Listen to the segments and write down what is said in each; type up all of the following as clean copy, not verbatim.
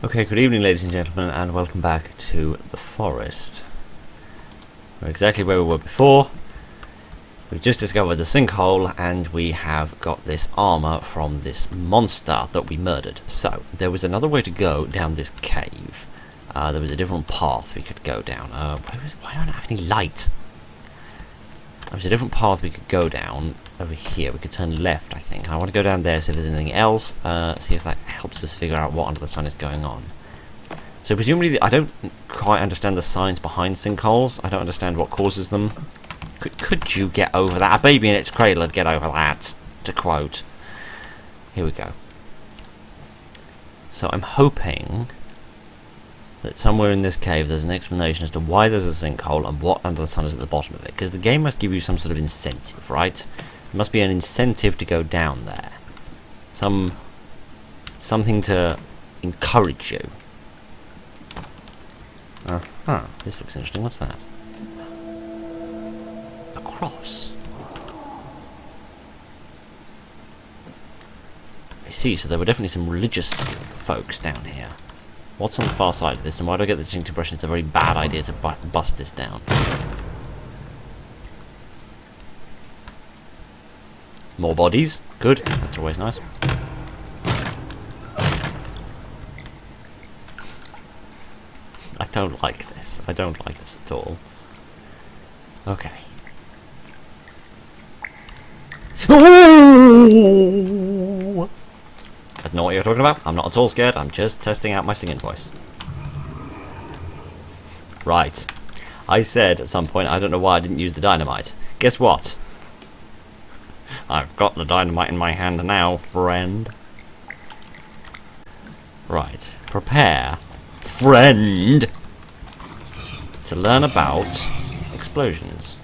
Okay, good evening ladies and gentlemen, and welcome back to the forest. We're exactly where we were before. We've just discovered the sinkhole, and we have got this armor from this monster that we murdered. So, there was another way to go down this cave. There was a different path we could go down. Why don't I have any light? There was a different path we could go down over here. We could turn left, I think. I want to go down there, see if there's anything else, see if that helps us figure out what under the sun is going on. So presumably, I don't quite understand the science behind sinkholes. I don't understand what causes them. Could you get over that? A baby in its cradle would get over that, to quote. Here we go. So I'm hoping that somewhere in this cave there's an explanation as to why there's a sinkhole and what under the sun is at the bottom of it. Because the game must give you some sort of incentive, right? There must be an incentive to go down there. Something to encourage you. This looks interesting. What's that? A cross. I see, so there were definitely some religious folks down here. What's on the far side of this, and why do I get the distinct impression it's a very bad idea to bust this down? More bodies. Good. That's always nice. I don't like this. I don't like this at all. Okay. Ooh! I don't know what you're talking about. I'm not at all scared. I'm just testing out my singing voice. Right. I said at some point, I don't know why I didn't use the dynamite. Guess what? I've got the dynamite in my hand now, friend. Right. Prepare, friend, to learn about explosions.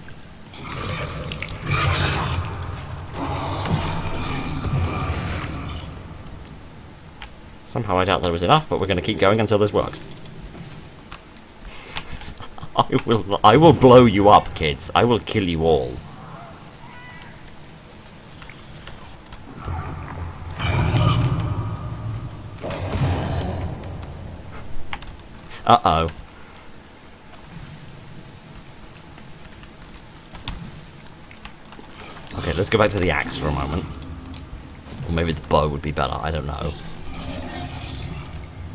Somehow I doubt there was enough, but we're going to keep going until this works. I will blow you up, kids. I will kill you all. Uh-oh. Okay, let's go back to the axe for a moment. Or maybe the bow would be better, I don't know.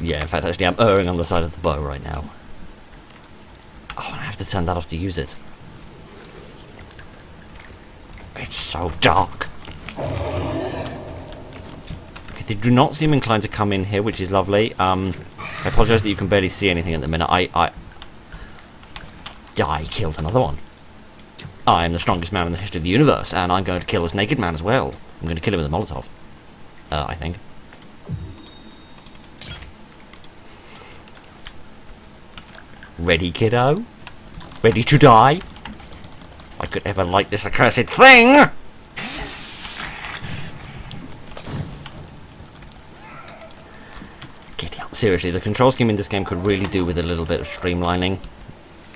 Yeah, in fact, actually, I'm erring on the side of the bow right now. Oh, I have to turn that off to use it. It's so dark. Okay, they do not seem inclined to come in here, which is lovely. I apologise that you can barely see anything at the minute. I killed another one. I am the strongest man in the history of the universe, and I'm going to kill this naked man as well. I'm going to kill him with a Molotov. I think. Ready, kiddo? Ready to die? If I could ever light this accursed thing! Giddy up. Seriously, the control scheme in this game could really do with a little bit of streamlining.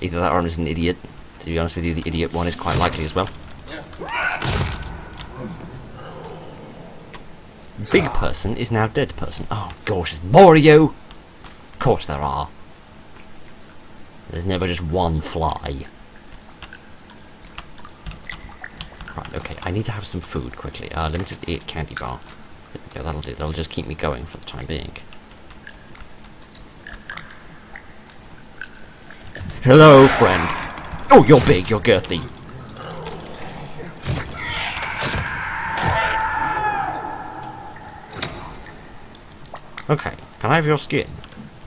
Either that or I'm just an idiot. To be honest with you, the idiot one is quite likely as well. Big person is now dead person. Oh gosh, there's more of you! Of course there are. There's never just one fly. Right, okay, I need to have some food quickly. Let me just eat a candy bar. There we go, that'll do. That'll just keep me going for the time being. Hello, friend. Oh, you're big, you're girthy. Okay, can I have your skin?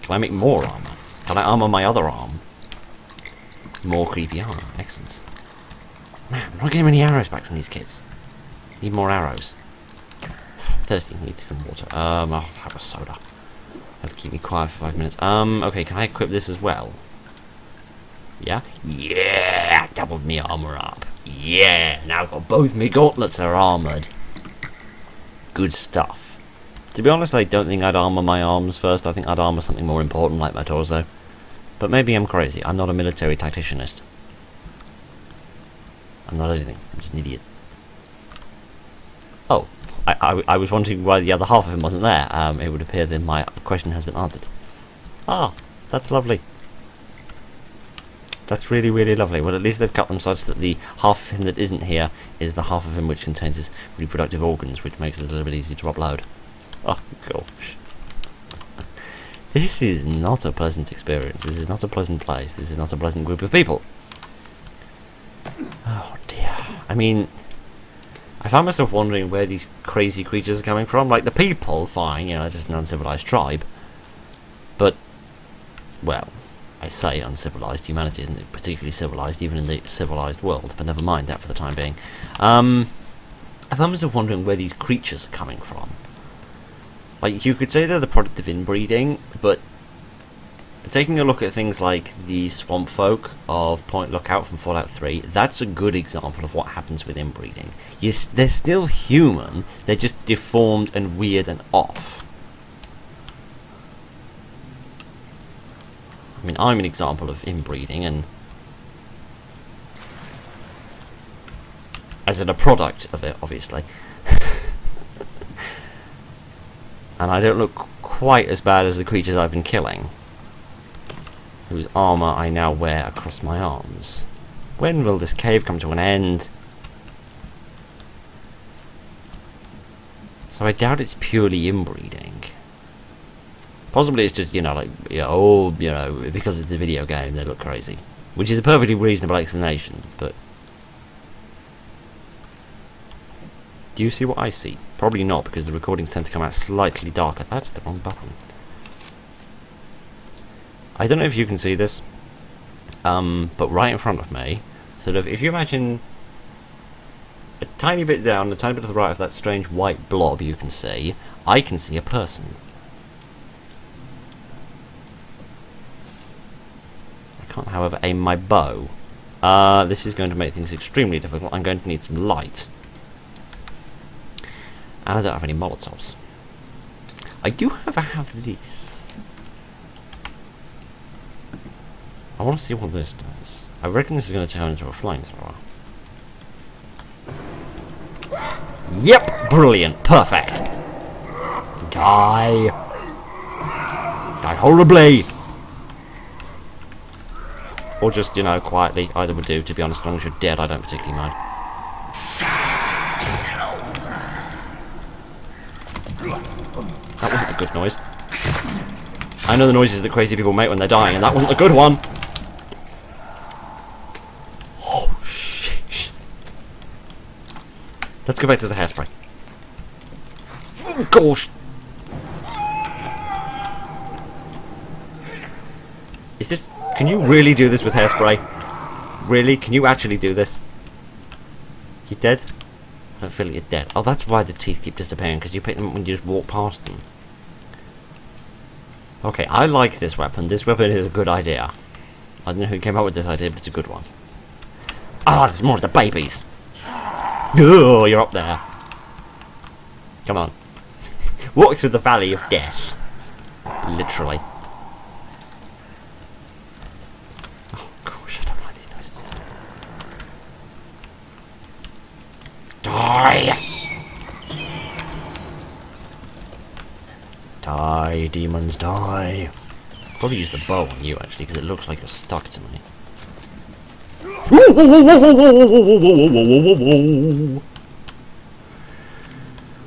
Can I make more armor? Can I armor my other arm? More creepy armor, excellent. Man, I'm not getting many arrows back from these kids. Need more arrows. Thirsty, need some water. I'll have a soda. That'll keep me quiet for 5 minutes. Okay, can I equip this as well? Yeah? Yeah! Doubled me armor up. Yeah! Now I've got both me gauntlets are armored. Good stuff. To be honest, I don't think I'd armor my arms first. I think I'd armor something more important like my torso. But maybe I'm crazy. I'm not a military tacticianist. I'm not anything. I'm just an idiot. Oh. I was wondering why the other half of him wasn't there. It would appear that my question has been answered. Ah, that's lovely. That's really, really lovely. Well, at least they've cut them such that the half of him that isn't here is the half of him which contains his reproductive organs, which makes it a little bit easier to upload. Oh, gosh. This is not a pleasant experience. This is not a pleasant place. This is not a pleasant group of people. Oh, dear. I mean, I found myself wondering where these crazy creatures are coming from. Like, the people, fine, you know, just an uncivilized tribe. But, well, I say uncivilized. Humanity isn't particularly civilized, even in the civilized world. But never mind that for the time being. I found myself wondering where these creatures are coming from. Like, you could say they're the product of inbreeding, but taking a look at things like the swamp folk of Point Lookout from Fallout 3, that's a good example of what happens with inbreeding. Yes, they're still human, they're just deformed and weird and off. I mean, I'm an example of inbreeding, and as in a product of it, obviously. And I don't look quite as bad as the creatures I've been killing, whose armour I now wear across my arms. When will this cave come to an end? So I doubt it's purely inbreeding. Possibly it's just, you know, like, yeah, oh, you know, because it's a video game, they look crazy. Which is a perfectly reasonable explanation, but... do you see what I see? Probably not, because the recordings tend to come out slightly darker. That's the wrong button. I don't know if you can see this, but right in front of me, sort of, if you imagine a tiny bit down, a tiny bit to the right of that strange white blob you can see, I can see a person. I can't, however, aim my bow. This is going to make things extremely difficult. I'm going to need some light. And I don't have any Molotovs. I do, however, have this. I want to see what this does. I reckon this is going to turn into a flamethrower. Yep! Brilliant! Perfect! Die! Die horribly! Or just, you know, quietly. Either would do, to be honest. As long as you're dead, I don't particularly mind. That wasn't a good noise. I know the noises that crazy people make when they're dying, and that wasn't a good one! Oh, shit. Let's go back to the hairspray. Oh, gosh! Is this... can you really do this with hairspray? Really? Can you actually do this? You dead? I don't feel like you're dead. Oh, that's why the teeth keep disappearing, because you pick them up when you just walk past them. Okay, I like this weapon. This weapon is a good idea. I don't know who came up with this idea, but it's a good one. Ah, there's more of the babies! Oh, you're up there. Come on. Walk through the valley of death. Literally. Oh, gosh, I don't like these noises. Die! Die, demons, die. Probably use the bow on you, actually, because it looks like you're stuck to me.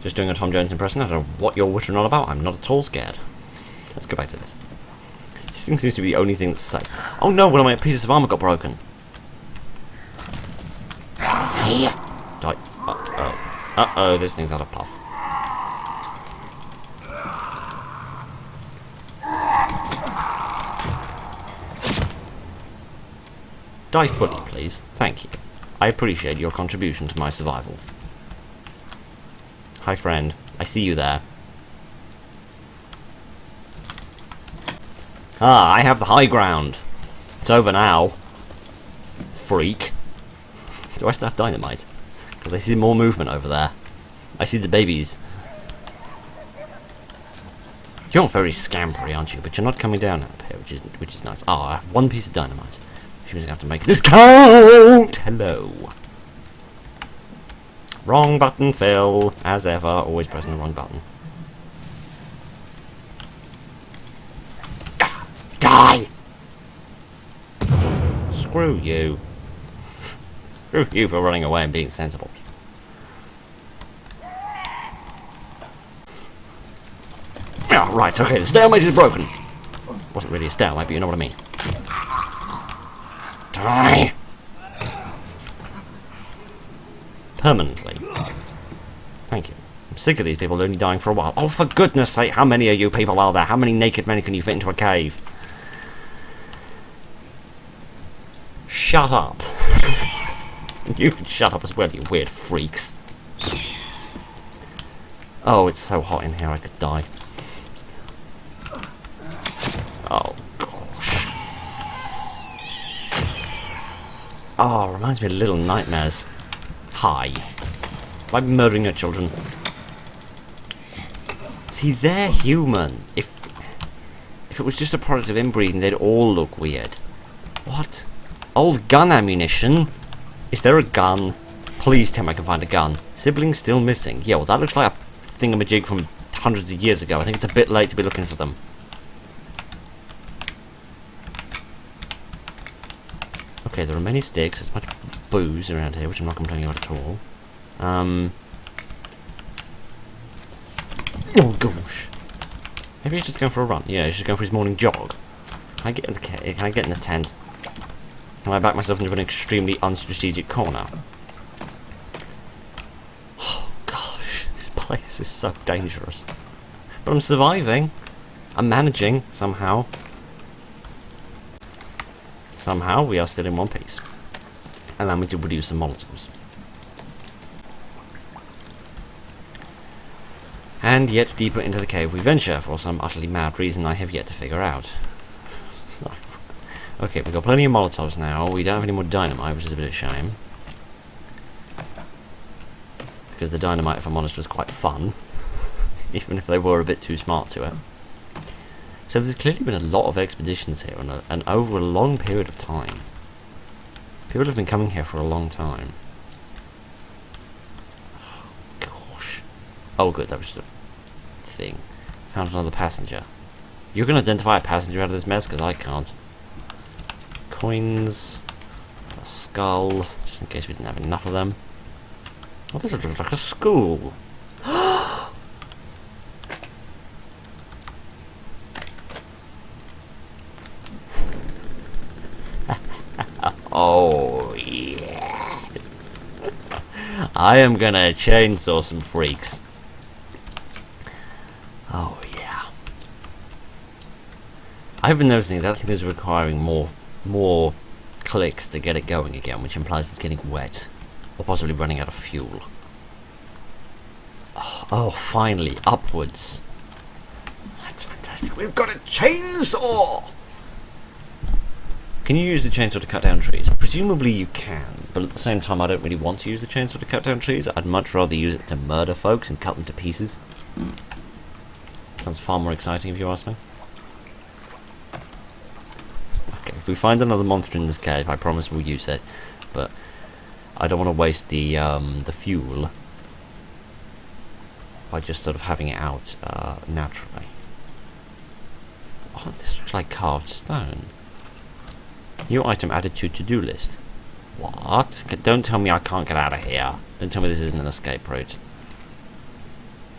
Just doing a Tom Jones impression. I don't know what you're whittering on about. I'm not at all scared. Let's go back to this. This thing seems to be the only thing that's safe. Oh no, one of my pieces of armor got broken. Die. Uh-oh. Uh-oh, this thing's out of puff. Die fully, please. Thank you. I appreciate your contribution to my survival. Hi, friend. I see you there. Ah, I have the high ground. It's over now. Freak. Do I still have dynamite? Because I see more movement over there. I see the babies. You're very scampery, aren't you? But you're not coming down up here, which is nice. Ah, I have one piece of dynamite. Which means I have to make this count! Hello. Wrong button, Phil. As ever, always pressing the wrong button. Die! Screw you. Screw you for running away and being sensible. Yeah, right, okay, the stalemate is broken. Wasn't really a stalemate, but you know what I mean. Die! Permanently. Thank you. I'm sick of these people only dying for a while. Oh, for goodness sake, how many of you people are there? How many naked men can you fit into a cave? Shut up. You can shut up as well, you weird freaks. Oh, it's so hot in here, I could die. Oh, gosh. Oh, reminds me of Little Nightmares. Hi. Like murdering your children. See, they're human. If it was just a product of inbreeding, they'd all look weird. What? Old gun ammunition? Is there a gun? Please tell me I can find a gun. Siblings still missing. Yeah, well that looks like a thingamajig from hundreds of years ago. I think it's a bit late to be looking for them. Okay, there are many sticks. There's much booze around here, which I'm not complaining about at all. Oh gosh. Maybe he's just going for a run. Yeah, he's just going for his morning jog. Can I get in the Can I get in the tent? Can I back myself into an extremely unstrategic corner? Oh gosh, this place is so dangerous. But I'm surviving. I'm managing somehow. Somehow we are still in one piece. Allow me to produce some molotovs. And yet deeper into the cave we venture, for some utterly mad reason I have yet to figure out. Okay, we've got plenty of molotovs now. We don't have any more dynamite, which is a bit of a shame. Because the dynamite, if I'm honest, was quite fun. Even if they were a bit too smart to it. So there's clearly been a lot of expeditions here, and over a long period of time. People have been coming here for a long time. Oh good, that was just a thing. Found another passenger. You can identify a passenger out of this mess, because I can't. Coins. A skull, just in case we didn't have enough of them. Oh, this looks like a school. Oh, yeah. I am gonna chainsaw some freaks. Oh yeah. I've been noticing that thing is requiring more clicks to get it going again, which implies it's getting wet. Or possibly running out of fuel. Oh, finally, upwards. That's fantastic. We've got a chainsaw! Can you use the chainsaw to cut down trees? Presumably you can, but at the same time I don't really want to use the chainsaw to cut down trees. I'd much rather use it to murder folks and cut them to pieces. Sounds far more exciting if you ask me. Okay, if we find another monster in this cave, I promise we'll use it. But I don't want to waste the fuel by just sort of having it out naturally. Oh, this looks like carved stone. New item added to to-do list. What? Don't tell me I can't get out of here. Don't tell me this isn't an escape route.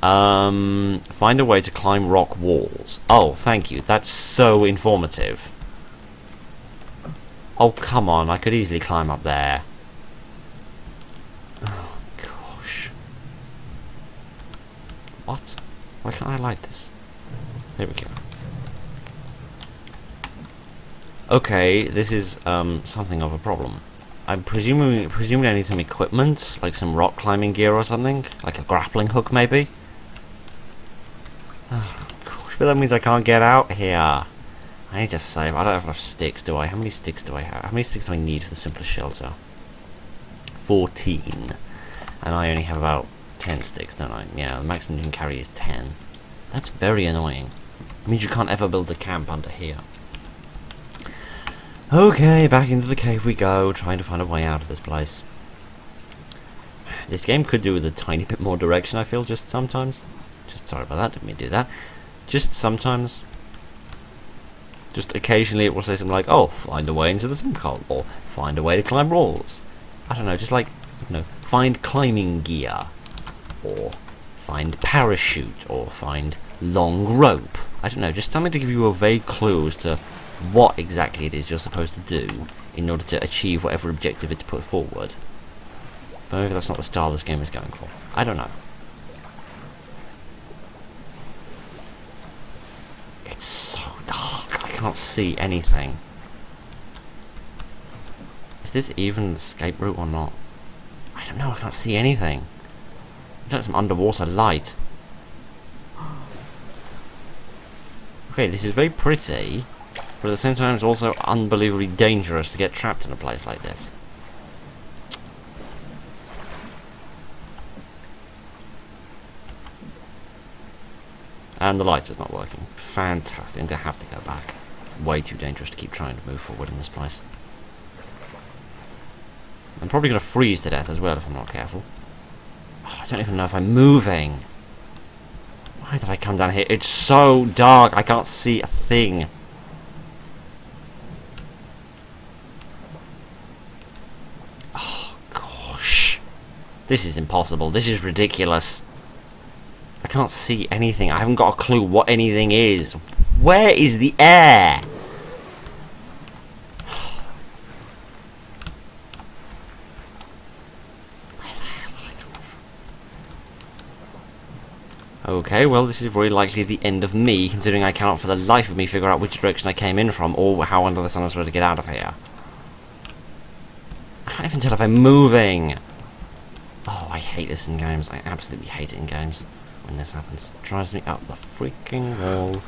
Find a way to climb rock walls. Oh, thank you. That's so informative. Oh, come on. I could easily climb up there. Oh, gosh. What? Why can't I light this? There we go. Okay, this is something of a problem. I'm presuming I need some equipment, like some rock climbing gear or something, like a grappling hook maybe. Oh, gosh, but that means I can't get out here. I need to save. I don't have enough sticks, do I? How many sticks do I have? How many sticks do I need for the simplest shelter? 14, and I only have about 10 sticks, don't I? Yeah, the maximum you can carry is 10. That's very annoying. It means you can't ever build a camp under here. Okay, back into the cave we go, trying to find a way out of this place. This game could do with a tiny bit more direction, I feel, just sometimes. Just sorry about that, didn't mean to do that. Just sometimes. Just occasionally it will say something like, oh, find a way into the sinkhole, or find a way to climb walls. I don't know, just like, you know, find climbing gear, or find parachute, or find long rope. I don't know, just something to give you a vague clue as to what exactly it is you're supposed to do in order to achieve whatever objective it's put forward. But maybe that's not the style this game is going for. I don't know. It's so dark, I can't see anything. Is this even an escape route or not? I don't know, I can't see anything. It's like some underwater light. Okay, this is very pretty, but at the same time it's also unbelievably dangerous to get trapped in a place like this. And the light is not working. Fantastic, I'm going to have to go back. It's way too dangerous to keep trying to move forward in this place. I'm probably going to freeze to death as well if I'm not careful. Oh, I don't even know if I'm moving. Why did I come down here? It's so dark, I can't see a thing. Oh, gosh. This is impossible. This is ridiculous. I can't see anything. I haven't got a clue what anything is. Where is the air? Okay, well this is very likely the end of me, considering I cannot for the life of me figure out which direction I came in from, or how under the sun I'm supposed to get out of here. I can't even tell if I'm moving. Oh, I hate this in games. I absolutely hate it in games when this happens. It drives me up the freaking wall.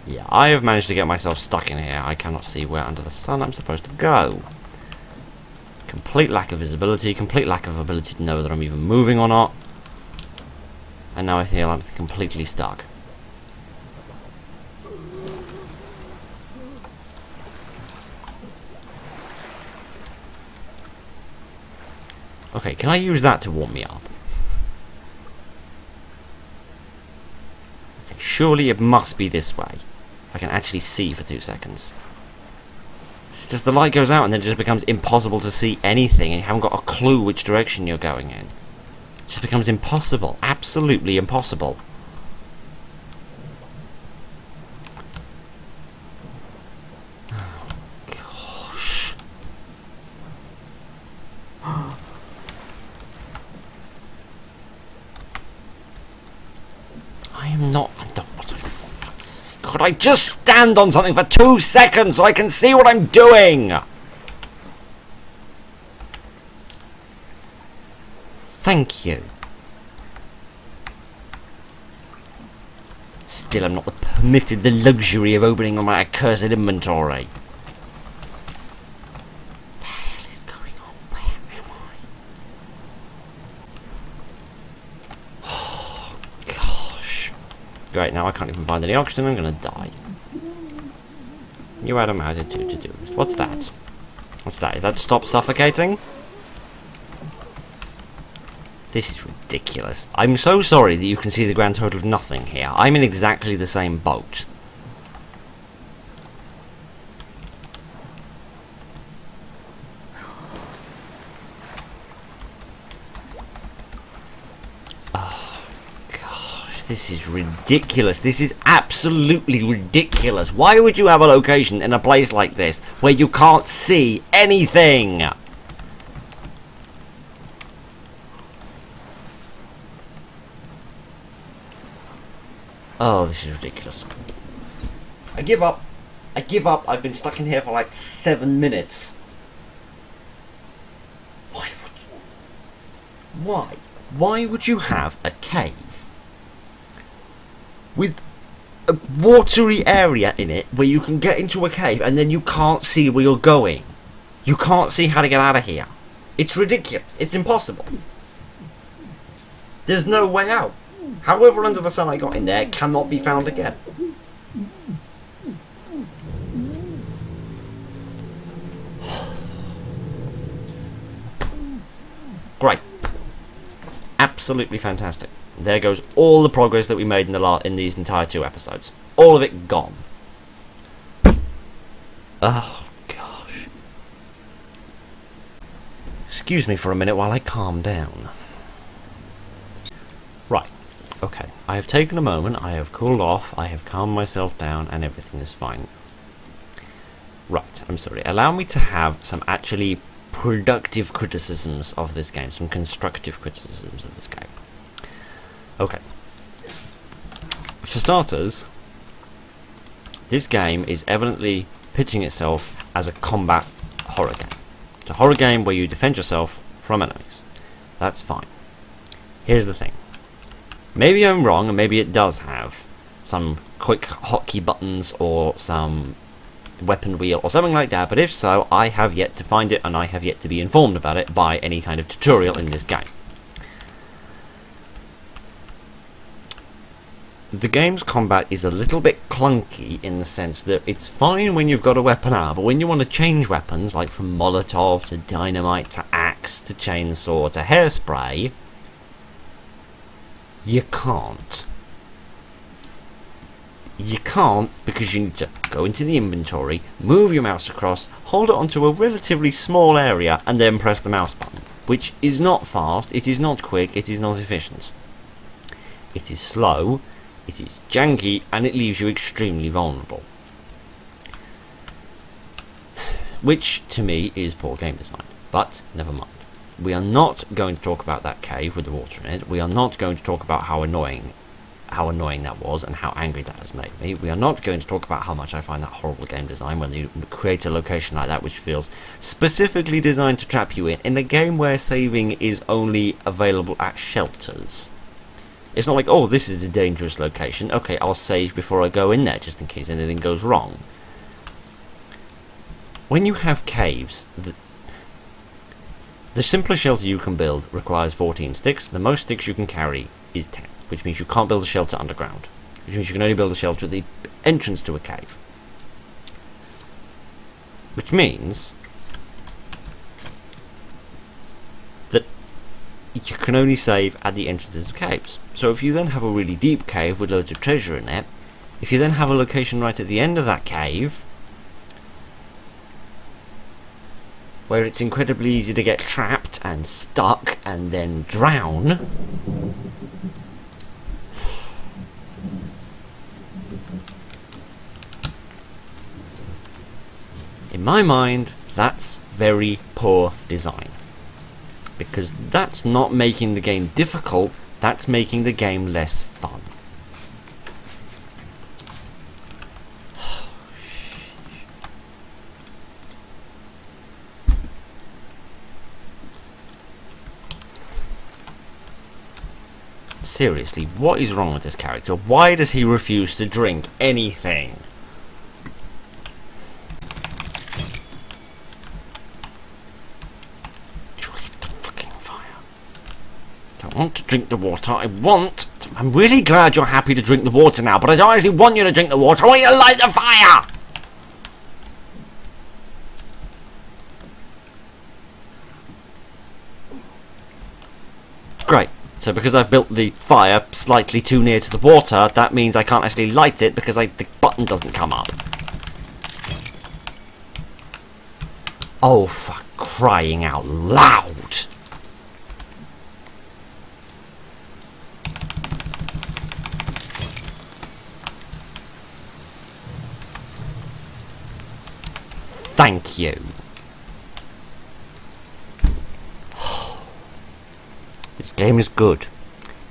Yeah, I have managed to get myself stuck in here. I cannot see where under the sun I'm supposed to go. Complete lack of visibility, complete lack of ability to know whether I'm even moving or not. And now I feel I'm completely stuck. Okay, can I use that to warm me up? Okay, surely it must be this way. I can actually see for 2 seconds. Just the light goes out and then it just becomes impossible to see anything and you haven't got a clue which direction you're going in. It just becomes impossible. Absolutely impossible. Oh, gosh. I am not... Could I just stand on something for 2 seconds so I can see what I'm doing? Thank you. Still, I'm not permitted the luxury of opening my accursed inventory. What the hell is going on? Where am I? Oh, gosh. Great, now I can't even find any oxygen, I'm gonna die. New item added to to-do list. What's that? What's that? Is that stop suffocating? This is ridiculous. I'm so sorry that you can see the grand total of nothing here. I'm in exactly the same boat. This is ridiculous. This is absolutely ridiculous. Why would you have a location in a place like this where you can't see anything? Oh, this is ridiculous. I give up. I give up. I've been stuck in here for like 7 minutes. Why would you? Why? Why would you have a cave with a watery area in it where you can get into a cave and then you can't see where you're going? You can't see how to get out of here. It's ridiculous. It's impossible. There's no way out. However under the sun I got in there cannot be found again. Great. Absolutely fantastic. There goes all the progress that we made in these entire 2 episodes. All of it gone. Oh, gosh. Excuse me for a minute while I calm down. Right. Okay. I have taken a moment. I have cooled off. I have calmed myself down, and everything is fine. Right. I'm sorry. Allow me to have some actually productive criticisms of this game. Some constructive criticisms of this game. Okay. For starters, this game is evidently pitching itself as a combat horror game. It's a horror game where you defend yourself from enemies. That's fine. Here's the thing. Maybe I'm wrong, and maybe it does have some quick hotkey buttons or some weapon wheel or something like that, but if so, I have yet to find it, and I have yet to be informed about it by any kind of tutorial in this game. The game's combat is a little bit clunky in the sense that it's fine when you've got a weapon out, but when you want to change weapons, like from Molotov to dynamite to axe to chainsaw to hairspray, you can't. You can't because you need to go into the inventory, move your mouse across, hold it onto a relatively small area, and then press the mouse button, which is not fast, it is not quick, it is not efficient. It is slow. It is janky, and it leaves you extremely vulnerable. Which, to me, is poor game design. But, never mind. We are not going to talk about that cave with the water in it. We are not going to talk about how annoying that was and how angry that has made me. We are not going to talk about how much I find that horrible game design when you create a location like that which feels specifically designed to trap you in a game where saving is only available at shelters. It's not like, oh, this is a dangerous location. Okay, I'll save before I go in there, just in case anything goes wrong. When you have caves, the simplest shelter you can build requires 14 sticks. The most sticks you can carry is 10, which means you can't build a shelter underground. Which means you can only build a shelter at the entrance to a cave. Which means that you can only save at the entrances of caves. So if you then have a really deep cave with loads of treasure in it, if you then have a location right at the end of that cave where it's incredibly easy to get trapped and stuck and then drown, in my mind, that's very poor design. Because that's not making the game difficult, that's making the game less fun. Seriously, what is wrong with this character? Why does he refuse to drink anything? I want to drink the water. I'm really glad you're happy to drink the water now, but I don't actually want you to drink the water. I want you to light the fire! Great. So because I've built the fire slightly too near to the water, that means I can't actually light it because the button doesn't come up. Oh, for crying out loud! Thank you. This game is good.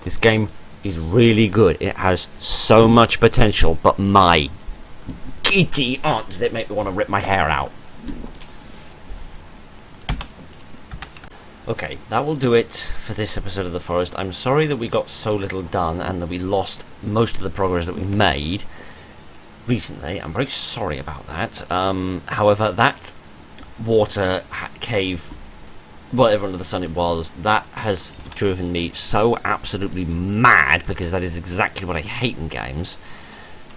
This game is really good. It has so much potential, but my giddy aunt does it make me want to rip my hair out. Okay, that will do it for this episode of The Forest. I'm sorry that we got so little done and that we lost most of the progress that we made recently. I'm very sorry about that. However, that water cave, whatever under the sun it was, that has driven me so absolutely mad, because that is exactly what I hate in games,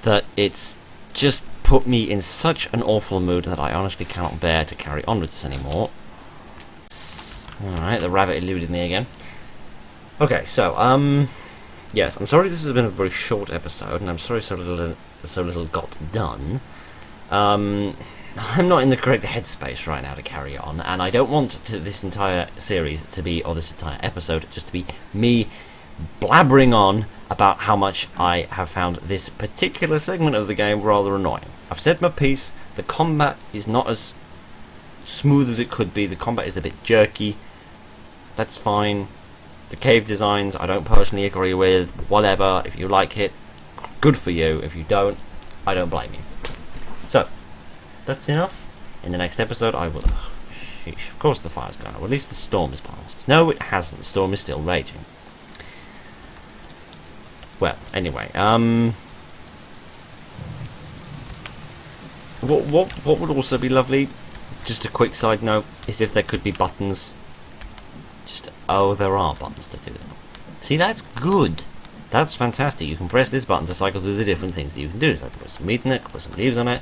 that it's just put me in such an awful mood that I honestly cannot bear to carry on with this anymore. Alright, the rabbit eluded me again. Okay, so, yes, I'm sorry this has been a very short episode, and I'm sorry so little got done. I'm not in the correct headspace right now to carry on, and I don't want this entire series to be, or this entire episode, just to be me blabbering on about how much I have found this particular segment of the game rather annoying. I've said my piece. The combat is not as smooth as it could be. The combat is a bit jerky. That's fine. The cave designs I don't personally agree with. Whatever. If you like it, good for you. If you don't, I don't blame you. So, that's enough. In the next episode I will... sheesh, of course the fire's gone. Or at least the storm has passed. No, it hasn't. The storm is still raging. Well, anyway, what would also be lovely, just a quick side note, is if there could be buttons. Oh, there are buttons to do that. See, that's good. That's fantastic. You can press this button to cycle through the different things that you can do. So I can put some meat in it, put some leaves on it.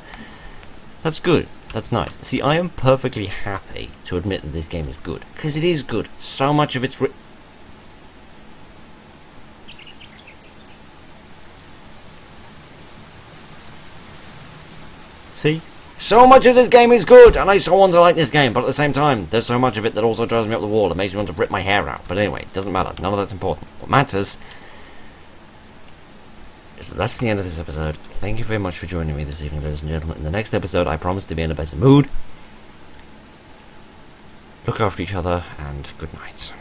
That's good. That's nice. See, I am perfectly happy to admit that this game is good, because it is good. So much of it's See? So much of this game is good, and I so want to like this game, but at the same time, there's so much of it that also drives me up the wall. It makes me want to rip my hair out. But anyway, it doesn't matter. None of that's important. What matters is that that's the end of this episode. Thank you very much for joining me this evening, ladies and gentlemen. In the next episode, I promise to be in a better mood. Look after each other, and good night.